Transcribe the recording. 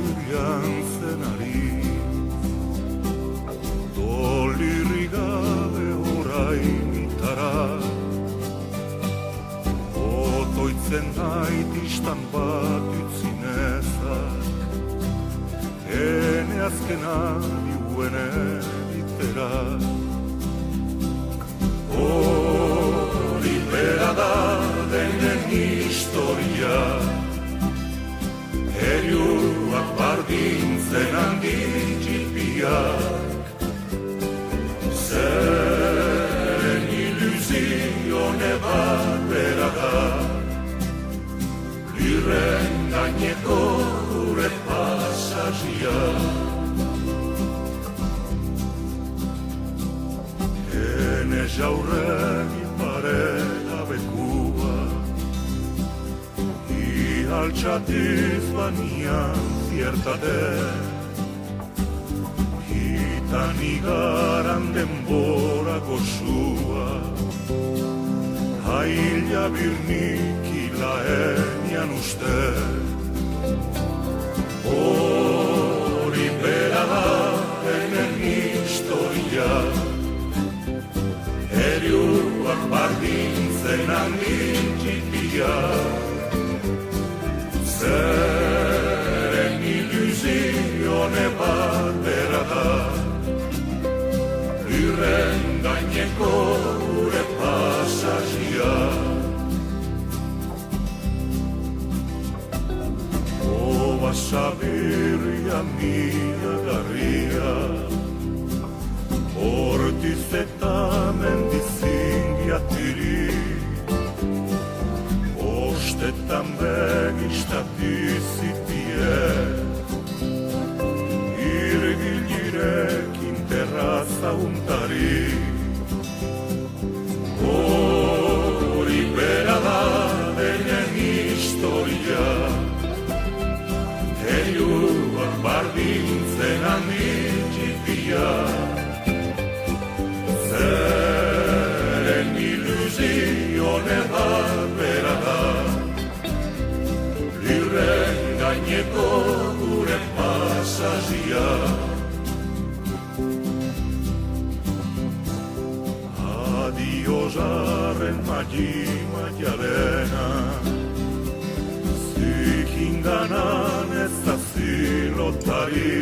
irian zenari. Dolirri gabe orain itara, otoitzen nait istan bat utzinezak, ene azkena diuene ditera. Hori bera da denen historia, heriuak bardintzen handi txipiak, zen ilusione bat bera da, lirren gaineko gure pasazia. Ene jaurregi parela bekua, altxatiz banian ziertate, hitan igaran denbora goxua, haila birnik ilaenian uste. Hori bera da enen historia, heriuak bardintzen handin txipiak, zeren ilusione bat bera da, lirren gaineko gure pasazia. Oba sabirria mila garria, hortiz eta mendizingiatiri, ostetan begistatizitie, irgilirekin terraza untari. Hori bera da denen historia, heriuak bardintzen handi txipia, zeren ilusione bat bera da, lirren gaineko gure pasazia. Adio zarren maialena, zikinganan ez da zilotari,